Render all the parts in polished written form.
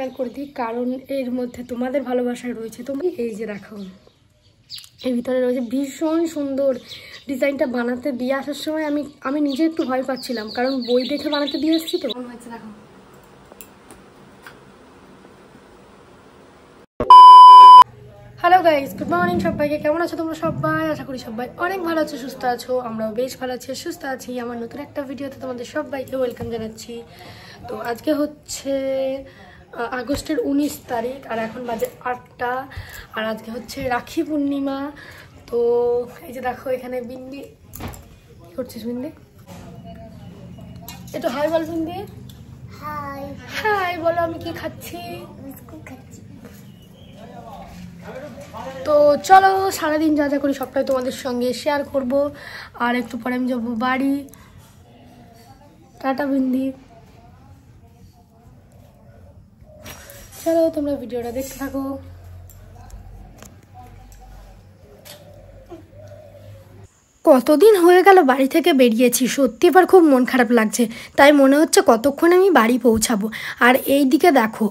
Share করে দিই, কারণ এর মধ্যে তোমাদের ভালোবাসায় রয়েছে। তুমি এই যে দেখো, এর ভিতরে রয়েছে ভীষণ সুন্দর ডিজাইনটা। বানাতে দিয়ে আসার সময় আমি নিজে একটু ভয় পাচ্ছিলাম, কারণ বই দেখে বানাতে দিয়ে এসেছি তো। দেখো হ্যালো গাইস, গুড মর্নিং সবাইকে। কেমন আছো তোমরা সবাই? আশা করি সবাই অনেক ভালো আছো, সুস্থ আছো। আমরাও বেশ ভালো আছি, সুস্থ আছি। আমার নতুন একটা ভিডিওতে তোমাদের সবাইকে ওয়েলকাম জানাচ্ছি। তো আজকে হচ্ছে আগস্টের 19 তারিখ, আর এখন বাজে 8টা। আর আজকে হচ্ছে রাখি পূর্ণিমা। তো এই যে দেখো এখানে বিন্দি। কি করছিস বিন্দি? একটু হাই বল বিন্দি। হাই হাই বলো। আমি কি খাচ্ছি? বিস্কুট খাচ্ছি। তো চলো সারাদিন যা যা করি সবটাই তোমাদের সঙ্গে শেয়ার করব। আর একটু পরে আমি যাবো বাড়ি। টাটা বিন্দি। চলো তোমরা ভিডিওটা দেখতে থাকো। কতদিন হয়ে গেল বাড়ি থেকে বেরিয়েছি, সত্যি এবার খুব মন খারাপ লাগছে। তাই মনে হচ্ছে কতক্ষণ আমি বাড়ি পৌঁছাবো। আর এই দিকে দেখো,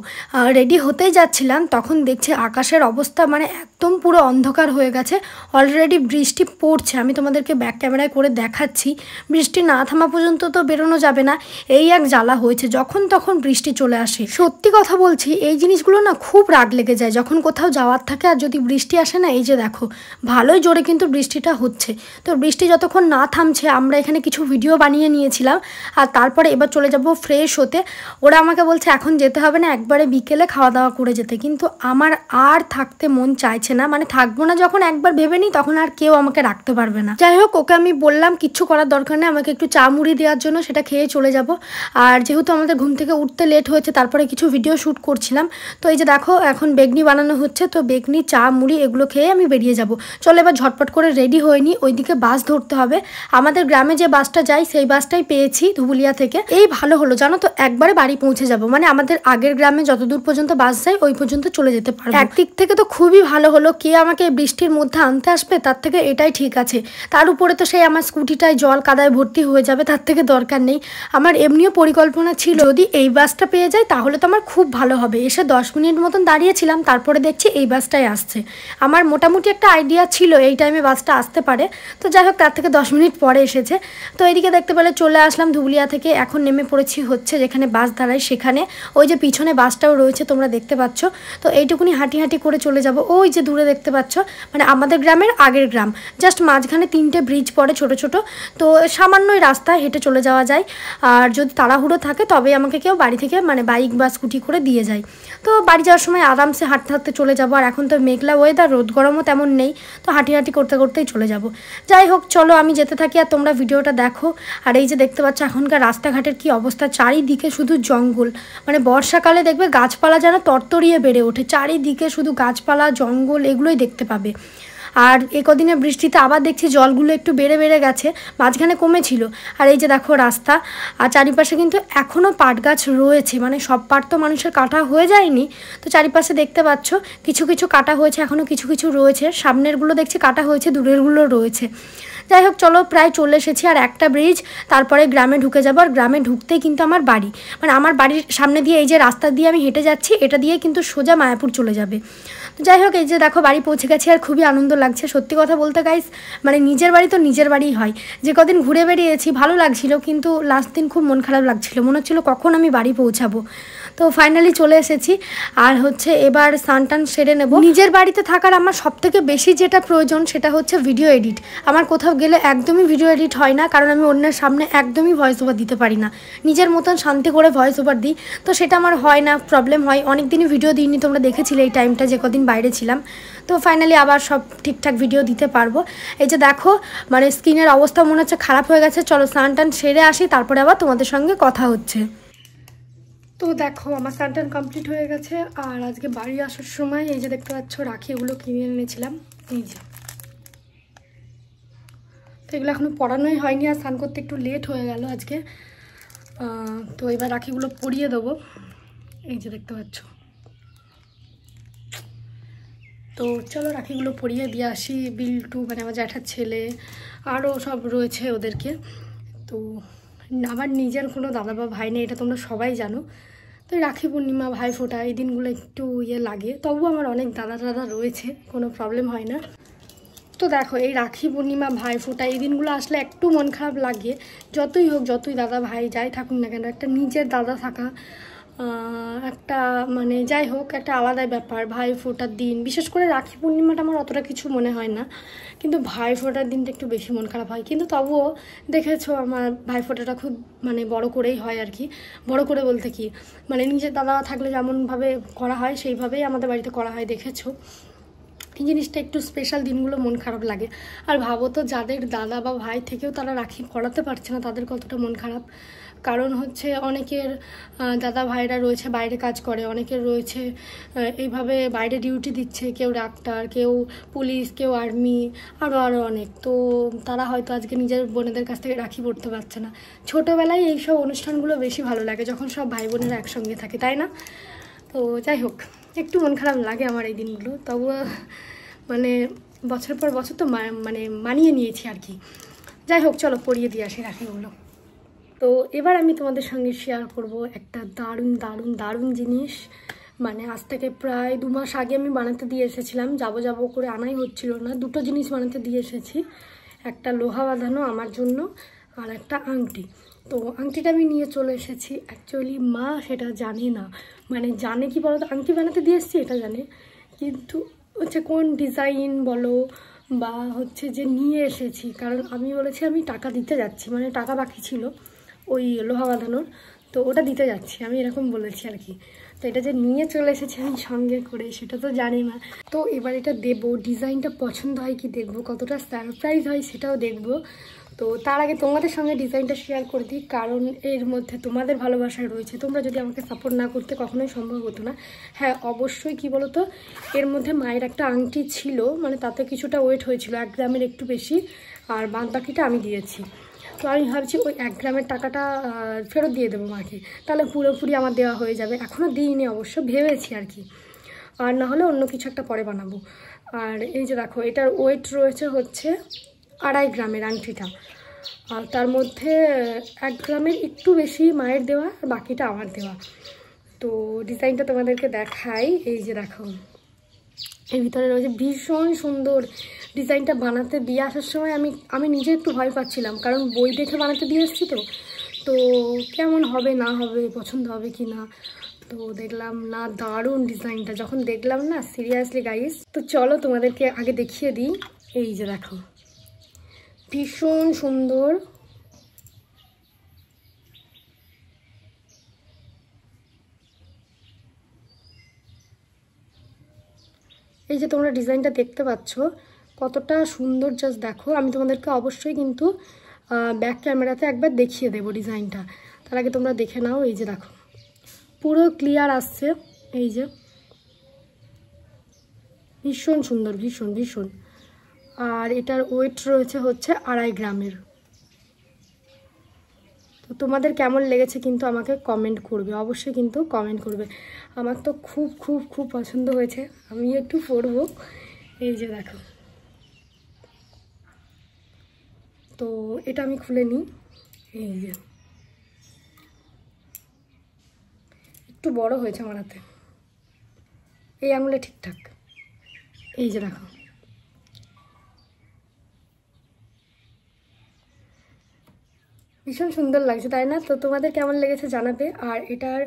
রেডি হতেই যাচ্ছিলাম, তখন দেখছি আকাশের অবস্থা মানে একদম পুরো অন্ধকার হয়ে গেছে। অলরেডি বৃষ্টি পড়ছে। আমি তোমাদেরকে ব্যাক ক্যামেরায় করে দেখাচ্ছি। বৃষ্টি না থামা পর্যন্ত তো বেরোনো যাবে না, এই এক জ্বালা হয়েছে। যখন তখন বৃষ্টি চলে আসে। সত্যি কথা বলছি, এই জিনিসগুলো না খুব রাগ লেগে যায় যখন কোথাও যাওয়ার থাকে আর যদি বৃষ্টি আসে না। এই যে দেখো, ভালোই জোরে কিন্তু বৃষ্টিটা হচ্ছে। তো বৃষ্টি যতক্ষণ না থামছে, আমরা এখানে কিছু ভিডিও বানিয়ে নিয়েছিলাম। আর তারপরে এবার চলে যাব ফ্রেশ হতে। ওরা আমাকে বলছে এখন যেতে হবে না, একবারে বিকেলে খাওয়া দাওয়া করে যেতে। কিন্তু আমার আর থাকতে মন চাইছে না, মানে থাকবো না যখন একবার ভেবে নিই, তখন আর কেউ আমাকে রাখতে পারবে না। যাই হোক, ওকে আমি বললাম কিচ্ছু করার দরকার নেই, আমাকে একটু চা মুড়ি দেওয়ার জন্য, সেটা খেয়ে চলে যাব। আর যেহেতু আমাদের ঘুম থেকে উঠতে লেট হয়েছে, তারপরে কিছু ভিডিও শ্যুট করছিলাম। তো এই যে দেখো এখন বেগনি বানানো হচ্ছে, তো বেগনি চা মুড়ি এগুলো খেয়ে আমি বেরিয়ে যাব। চলো এবার ঝটপট করে রেডি হয়ে নিই, ওইদিকে বাস ধরতে হবে। আমাদের গ্রামে যে বাসটা যায় সেই বাসটাই পেয়েছি ধুবুলিয়া থেকে। এই ভালো হলো জানো তো, একবারে বাড়ি পৌঁছে যাব। মানে আমাদের আগের গ্রামে যতদূর পর্যন্ত বাস যায় ওই পর্যন্ত চলে যেতে পারবো। একদিক থেকে তো খুবই ভালো হলো, কে আমাকে বৃষ্টির মধ্যে আনতে আসবে, তার থেকে এটাই ঠিক আছে। তার উপরে তো সেই আমার স্কুটিটায় জল কাদায় ভর্তি হয়ে যাবে, তার থেকে দরকার নেই। আমার এমনিও পরিকল্পনা ছিল যদি এই বাসটা পেয়ে যাই তাহলে তো আমার খুব ভালো হবে। এসে 10 মিনিট মতন দাঁড়িয়েছিলাম, তারপরে দেখছি এই বাসটাই আসছে। আমার মোটামুটি একটা আইডিয়া ছিল এই টাইমে বাসটা আসতে পারে। তো যাই হোক, তার থেকে 10 মিনিট পরে এসেছে। তো এইদিকে দেখতে পেলে চলে আসলাম ধুবুলিয়া থেকে। এখন নেমে পড়েছি হচ্ছে যেখানে বাস দাঁড়ায় সেখানে। ওই যে পিছনে বাসটাও রয়েছে তোমরা দেখতে পাচ্ছ। তো এইটুকুনি হাঁটি হাঁটি করে চলে যাব। ওই যে দূরে দেখতে পাচ্ছ, মানে আমাদের গ্রামের আগের গ্রাম। জাস্ট মাঝখানে 3টে ব্রিজ পড়ে ছোট ছোট। তো সামান্যই রাস্তা, হেঁটে চলে যাওয়া যায়। আর যদি তাড়াহুড়ো থাকে তবে আমাকে কেউ বাড়ি থেকে মানে বাইক বা স্কুটি করে দিয়ে যায়। তো বাড়ি যাওয়ার সময় আরামসে হাঁটতে হাঁটতে চলে যাবো। আর এখন তো মেঘলা ওয়েদার, রোদ গরমও তেমন নেই, তো হাঁটি হাঁটি করতে করতেই চলে যাব। যাই হোক চলো আমি যেতে থাকি আর তোমরা ভিডিওটা দেখো। আর এই যে দেখতে পাচ্ছ এখনকার রাস্তাঘাটের কি অবস্থা, চারিদিকে শুধু জঙ্গল। মানে বর্ষাকালে দেখবে গাছপালা যেন তরতরিয়ে বেড়ে ওঠে, চারিদিকে শুধু গাছপালা জঙ্গল এগুলোই দেখতে পাবে। আর এই কদিনে বৃষ্টিতে আবার দেখছি জলগুলো একটু বেড়ে বেড়ে গেছে, মাঝখানে কমেছিল। আর এই যে দেখো রাস্তা, আর চারিপাশে কিন্তু এখনও পাট গাছ রয়েছে, মানে সব পাট তো মানুষের কাটা হয়ে যায়নি। তো চারিপাশে দেখতে পাচ্ছ কিছু কিছু কাটা হয়েছে, এখনও কিছু কিছু রয়েছে। সামনেরগুলো দেখছি কাটা হয়েছে, দূরেরগুলো রয়েছে। যাই হোক চলো প্রায় চলে এসেছি। আর একটা ব্রিজ, তারপরে গ্রামে ঢুকে যাবো। আর গ্রামে ঢুকতেই কিন্তু আমার বাড়ি, মানে আমার বাড়ির সামনে দিয়ে এই যে রাস্তা দিয়ে আমি হেঁটে যাচ্ছি, এটা দিয়ে কিন্তু সোজা মায়াপুর চলে যাবে। যাই হোক এই যে দেখো বাড়ি পৌঁছে গেছি, আর খুবই আনন্দ লাগছে। সত্যি কথা বলতে গাইস, মানে নিজের বাড়ি তো নিজের বাড়িই হয়। যে কদিন ঘুরে বেরিয়েছি ভালো লাগছিল, কিন্তু লাস্ট দিন খুব মন খারাপ লাগছিল, মনে হচ্ছিলো কখন আমি বাড়ি পৌঁছাবো। তো ফাইনালি চলে এসেছি। আর হচ্ছে এবার স্নান টান সেরে নেব। নিজের বাড়িতে থাকার আমার সবথেকে বেশি যেটা প্রয়োজন সেটা হচ্ছে ভিডিও এডিট। আমার কোথাও গেলে একদমই ভিডিও এডিট হয় না, কারণ আমি অন্যের সামনে একদমই ভয়েস ওভার দিতে পারি না। নিজের মতন শান্তি করে ভয়েস ওভার দিই, তো সেটা আমার হয় না, প্রবলেম হয়। অনেক দিনই ভিডিও দিইনি, তোমরা দেখেছিলে এই টাইমটা যে কদিন বাইরে ছিলাম। তো ফাইনালি আবার সব ঠিকঠাক ভিডিও দিতে পারবো। এই যে দেখো মানে স্কিনের অবস্থা মনে হচ্ছে খারাপ হয়ে গেছে। চলো স্নান টান সেরে আসি, তারপরে আবার তোমাদের সঙ্গে কথা হচ্ছে। তো দেখো আমার স্নান টান কমপ্লিট হয়ে গেছে। আর আজকে বাড়ি আসার সময় এই যে দেখতে পাচ্ছ রাখি, এগুলো কিনে এনেছিলাম। এই যে তো এগুলো এখনও পরানোই হয়নি, আর স্নান করতে একটু লেট হয়ে গেল আজকে। তো এবার রাখিগুলো পরিয়ে দেবো। এই যে দেখতে পাচ্ছ। তো চলো রাখিগুলো পরিয়ে দিয়ে আসি। বিল্টু মানে আমার জ্যাঠার ছেলে আরও সব রয়েছে ওদেরকে। তো আমার নিজের কোনো দাদা বা ভাই নেই, এটা তোমরা সবাই জানো। তো রাখি পূর্ণিমা, ভাইফোঁটা এই দিনগুলো একটু লাগে, তবুও আমার অনেক দাদা রয়েছে, কোনো প্রবলেম হয় না। তো দেখো, এই রাখি পূর্ণিমা, ভাইফোঁটা এই দিনগুলো আসলে একটু মন খারাপ লাগে। যতই হোক, যতই দাদা ভাই যাই থাকুন না কেন, একটা নিজের দাদা থাকা একটা মানে যাই হোক একটা আলাদাই ব্যাপার। ভাইফোঁটার দিন, বিশেষ করে রাখি পূর্ণিমাটা আমার অতটা কিছু মনে হয় না, কিন্তু ভাইফোঁটার দিনটা একটু বেশি মন খারাপ হয়। কিন্তু তবুও দেখেছো আমার ভাইফোঁটাটা খুব মানে বড় করেই হয় আর কি। বড় করে বলতে কি, মানে নিজের দাদা থাকলে যেমনভাবে করা হয় সেইভাবেই আমাদের বাড়িতে করা হয়, দেখেছো। এই জিনিসটা একটু স্পেশাল দিনগুলো মন খারাপ লাগে। আর ভাবো তো, যাদের দাদা বা ভাই থেকেও তারা রাখি পরাতে পারছে না, তাদের কতটা মন খারাপ। কারণ হচ্ছে অনেকের দাদা ভাইরা রয়েছে বাইরে কাজ করে, অনেকের রয়েছে এইভাবে বাইরে ডিউটি দিচ্ছে, কেউ ডাক্তার, কেউ পুলিশ, কেউ আর্মি, আরও অনেক। তো তারা হয়তো আজকে নিজের বোনেদের কাছ থেকে রাখি পড়তে পারছে না। ছোটোবেলায় এইসব অনুষ্ঠানগুলো বেশি ভালো লাগে, যখন সব ভাই বোনেরা একসঙ্গে থাকে, তাই না? তো যাই হোক, একটু মন খারাপ লাগে আমার এই দিনগুলো, তবুও মানে বছর পর বছর তো মানে মানিয়ে নিয়েছি আর কি। যাই হোক, চলো পরিয়ে দিয়ে আসি রাখিগুলো। তো এবার আমি তোমাদের সঙ্গে শেয়ার করব একটা দারুণ দারুণ দারুণ জিনিস। মানে আজ থেকে প্রায় 2 মাস আগে আমি বানাতে দিয়ে এসেছিলাম, যাবো করে আনাই হচ্ছিল না। দুটো জিনিস বানাতে দিয়ে এসেছি, একটা লোহা বাঁধানো আমার জন্য, আর একটা আংটি। তো আংটিটা আমি নিয়ে চলে এসেছি। অ্যাকচুয়ালি মা সেটা জানে না, মানে জানে কি বলো তো, আংটি বানাতে দিয়ে এসেছি এটা জানে, কিন্তু হচ্ছে কোন ডিজাইন বলো বা হচ্ছে যে নিয়ে এসেছি, কারণ আমি বলেছি আমি টাকা দিতে যাচ্ছি, মানে টাকা বাকি ছিল ওই লোহা বাঁধানোর, তো ওটা দিতে যাচ্ছি আমি, এরকম বলেছি আর কি। তো এটা যে নিয়ে চলে এসেছি আমি সঙ্গে করে, সেটা তো জানি না। তো এবার এটা দেবো, ডিজাইনটা পছন্দ হয় কি দেখবো, কতটা সারপ্রাইজ হয় সেটাও দেখবো। তো তার আগে তোমাদের সঙ্গে ডিজাইনটা শেয়ার করে দিই, কারণ এর মধ্যে তোমাদের ভালোবাসা রয়েছে। তোমরা যদি আমাকে সাপোর্ট না করতে কখনোই সম্ভব হতো না। হ্যাঁ অবশ্যই, কি বলো তো, এর মধ্যে মায়ের একটা আংটি ছিল, মানে তাতে কিছুটা ওয়েট হয়েছিল 1 গ্রামের একটু বেশি, আর বাদ বাকিটা আমি দিয়েছি। তো আমি ভাবছি ওই 1 গ্রামের টাকাটা ফেরত দিয়ে দেবো মাকে, তাহলে পুরোপুরি আমার দেওয়া হয়ে যাবে। এখনও দিইনি অবশ্য, ভেবেছি আর কি, আর না হলে অন্য কিছু একটা পরে বানাবো। আর এই যে দেখো, এটার ওয়েট রয়েছে হচ্ছে 2.5 গ্রামের আংটিটা, আর তার মধ্যে 1 গ্রামের একটু বেশি মায়ের দেওয়া, আর বাকিটা আমার দেওয়া। তো ডিজাইনটা তোমাদেরকে দেখাই, এই যে দেখো এর ভিতরে রয়েছে, ভীষণ সুন্দর ডিজাইনটা। বানাতে দিয়ে আসার সময় আমি নিজে একটু ভয় পাচ্ছিলাম, কারণ বই দেখে বানাতে দিয়ে এসেছি, তো কেমন হবে না হবে, পছন্দ হবে কি না। তো দেখলাম না, দারুণ ডিজাইনটা, যখন দেখলাম না সিরিয়াসলি গাইস। তো চলো তোমাদেরকে আগে দেখিয়ে দিই, এই যে দেখো ভীষণ সুন্দর। এই যে তোমরা ডিজাইনটা দেখতে পাচ্ছ কতটা সুন্দর, জাস্ট দেখো। আমি তোমাদেরকে অবশ্যই কিন্তু ব্যাক ক্যামেরাতে একবার দেখিয়ে দেবো ডিজাইনটা, তার আগে তোমরা দেখে নাও। এই যে দেখো পুরো ক্লিয়ার আসছে, এই যে ভীষণ সুন্দর, ভীষণ ভীষণ। আর এটার ওয়েট রয়েছে হচ্ছে 2.5 গ্রামের। তো তোমাদের কেমন লেগেছে কিন্তু আমাকে কমেন্ট করবে, অবশ্যই কিন্তু কমেন্ট করবে। আমার তো খুব খুব খুব পছন্দ হয়েছে, আমি একটু পরবো। এই যে দেখো, তো এটা আমি খুলে নিই। এই যে একটু বড় হয়েছে আমার হাতে, এই আঙুলে ঠিকঠাক। এই যে দেখো, ভীষণ সুন্দর লাগছে তাই না? তো তোমাদের কেমন লেগেছে জানাবে। আর এটার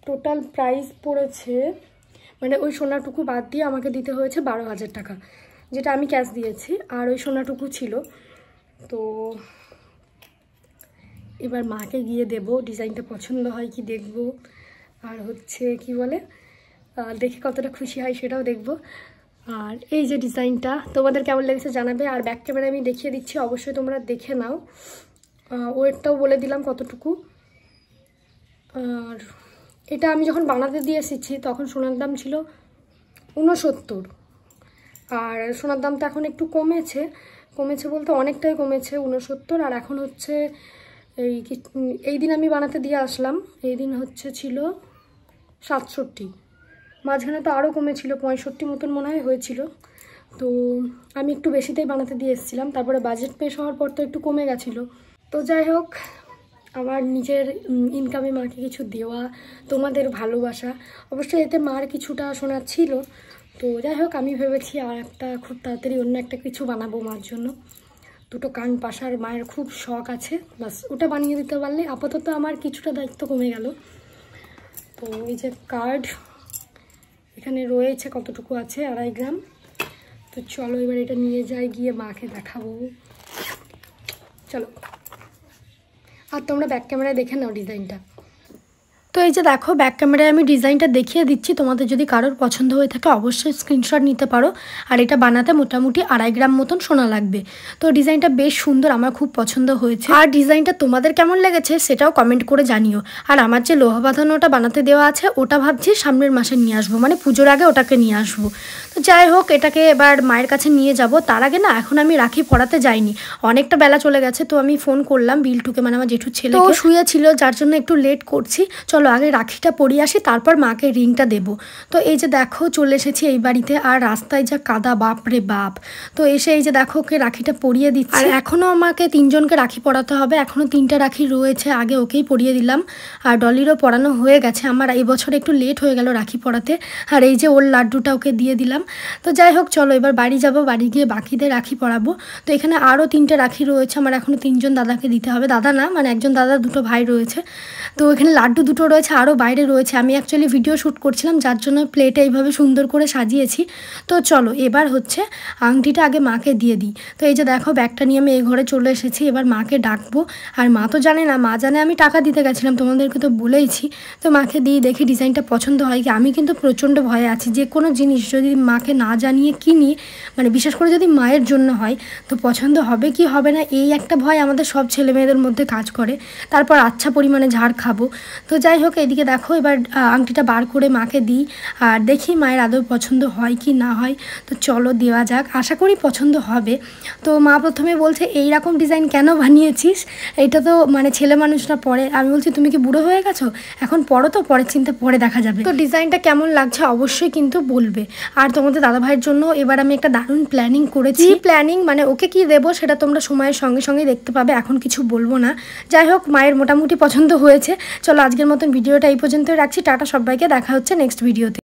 টোটাল প্রাইস পড়েছে, মানে ওই সোনাটুকু বাদ দিয়ে আমাকে দিতে হয়েছে 12,000 টাকা, যেটা আমি ক্যাশ দিয়েছি, আর ওই সোনাটুকু ছিল। তো এবার মাকে গিয়ে দেব, ডিজাইনটা পছন্দ হয় কি দেখব, আর হচ্ছে কি বলে দেখে কতটা খুশি হয় সেটাও দেখব। আর এই যে ডিজাইনটা তোমাদের কেমন লেগেছে জানাবে। আর ব্যাক ক্যামেরায় আমি দেখিয়ে দিচ্ছি, অবশ্যই তোমরা দেখে নাও। ওয়েটটাও বলে দিলাম কতটুকু। আর এটা আমি যখন বানাতে দিয়ে এসেছি তখন সোনার দাম ছিল 69, আর সোনার দামটা এখন একটু কমেছে বলতে অনেকটাই কমেছে, 69। আর এখন হচ্ছে এই দিন আমি বানাতে দিয়ে আসলাম, এই দিন হচ্ছে ছিল 67, মাঝখানে তো আরও কমেছিল, 65 মতন মনে হয় হয়েছিল। তো আমি একটু বেশিতেই বানাতে দিয়ে এসেছিলাম, তারপরে বাজেট পেশ হওয়ার পর তো একটু কমে গেছিলো। তো যাই হোক, আমার নিজের ইনকামে মাকে কিছু দেওয়া, তোমাদের ভালোবাসা। অবশ্যই এতে মার কিছুটা শোনার ছিল, তো যাই হোক আমি ভেবেছি আর একটা খুব তাড়াতাড়ি অন্য একটা কিছু বানাবো মার জন্য। দুটো কান পাশার মায়ের খুব শখ আছে, বাস ওটা বানিয়ে দিতে পারলে আপাতত আমার কিছুটা দায়িত্ব কমে গেল। তো এই যে কার্ড এখানে রয়েছে, কতটুকু আছে 2.5 গ্রাম। তো চলো এবার এটা নিয়ে যাই, গিয়ে মাকে দেখাবো। চলো, আর তোমরা ব্যাক ক্যামেরায় দেখে নাও ডিজাইনটা। তো এই যে দেখো ব্যাক ক্যামেরায় আমি ডিজাইনটা দেখিয়ে দিচ্ছি, তোমাদের যদি কারোর পছন্দ হয়ে থাকে অবশ্যই স্ক্রিনশট নিতে পারো। আর এটা বানাতে মোটামুটি 2.5 গ্রাম মতন সোনা লাগবে। তো ডিজাইনটা বেশ সুন্দর, আমার খুব পছন্দ হয়েছে। আর ডিজাইনটা তোমাদের কেমন লেগেছে সেটাও কমেন্ট করে জানিও। আর আমার যে লোহা বাঁধানোটা বানাতে দেওয়া আছে ওটা ভাবছি সামনের মাসে নিয়ে আসবো, মানে পুজোর আগে ওটাকে নিয়ে আসবো। তো যাই হোক এটাকে এবার মায়ের কাছে নিয়ে যাব। তার আগে না এখন আমি রাখি পরাতে যাইনি, অনেকটা বেলা চলে গেছে। তো আমি ফোন করলাম বিল্টুকে, মানে আমার জেঠুর ছেলে, তো শুয়েছিল যার জন্য একটু লেট করছি। চলো আগে রাখিটা পরিয়ে আসি, তারপর মাকে রিংটা দেব। তো এই যে দেখো চলে এসেছি এই বাড়িতে, আর রাস্তায় যা কাদা, বাপ রে বাপ। তো এসে এই যে দেখো ওকে রাখিটা পরিয়ে দিচ্ছি। আর এখনও আমাকে 3 জনকে রাখি পরাতে হবে, এখনও 3টা রাখি রয়েছে, আগে ওকেই পরিয়ে দিলাম। আর ডলিরও পরানো হয়ে গেছে। আমার এই বছর একটু লেট হয়ে গেল রাখি পরাতে। আর এই যে ওর লাড্ডুটা ওকে দিয়ে দিলাম। তো যাই হোক চলো এবার বাড়ি যাব, বাড়ি গিয়ে বাকিদের রাখি পরাবো। তো এখানে আরও 3টে রাখি রয়েছে, আমার এখনও 3 জন দাদাকে দিতে হবে। দাদা না, মানে একজন দাদা, 2টো ভাই রয়েছে। তো এখানে লাড্ডু 2টো রয়েছে, আরও বাইরে রয়েছে। আমি অ্যাকচুয়ালি ভিডিও শ্যুট করছিলাম যার জন্য প্লেটে এইভাবে সুন্দর করে সাজিয়েছি। তো চলো এবার হচ্ছে আংটিটা আগে মাকে দিয়ে দিই। তো এই যে দেখো ব্যাগটা নিয়ে আমি এই ঘরে চলে এসেছি, এবার মাকে ডাকবো। আর মা তো জানে না, মা জানে আমি টাকা দিতে গেছিলাম, তোমাদেরকে তো বলেইছি। তো মাকে দিয়ে দেখি ডিজাইনটা পছন্দ হয় কি। আমি কিন্তু প্রচণ্ড ভয়ে আছি, যে কোনো জিনিস যদি মাকে না জানিয়ে কিনি, মানে বিশেষ করে যদি মায়ের জন্য হয়, তো পছন্দ হবে কি হবে না এই একটা ভয় আমাদের সব ছেলে মেয়েদের মধ্যে কাজ করে। তারপর আচ্ছা পরিমাণে ঝাড় খাবো। তো যাই হোক এদিকে দেখো এবার আংটিটা বার করে মাকে দিই, আর দেখি মায়ের আদৌ পছন্দ হয় কি না হয়। তো চলো দেওয়া যাক, আশা করি পছন্দ হবে। তো মা প্রথমে বলছে এই রকম ডিজাইন কেন বানিয়েছিস, এটা তো মানে ছেলে মানুষরা পরে। আমি বলছি তুমি কি বুড়ো হয়ে গেছো, এখন পড়ো, তো পরের চিন্তা পরে দেখা যাবে। তো ডিজাইনটা কেমন লাগছে অবশ্যই কিন্তু বলবে। আর তোমাদের দাদাভাইয়ের জন্য এবার আমি একটা দারুণ প্ল্যানিং করেছি। প্ল্যানিং মানে ওকে কি দেবো সেটা তোমরা সময়ের সঙ্গে সঙ্গে দেখতে পাবে, এখন কিছু বলবো না। যাই হোক মায়ের মোটামুটি পছন্দ হয়েছে। চলো আজকের মতন ভিডিওটা এই পর্যন্তই রাখছি, টাটা সবাইকে, দেখা হচ্ছে নেক্সট ভিডিওতে।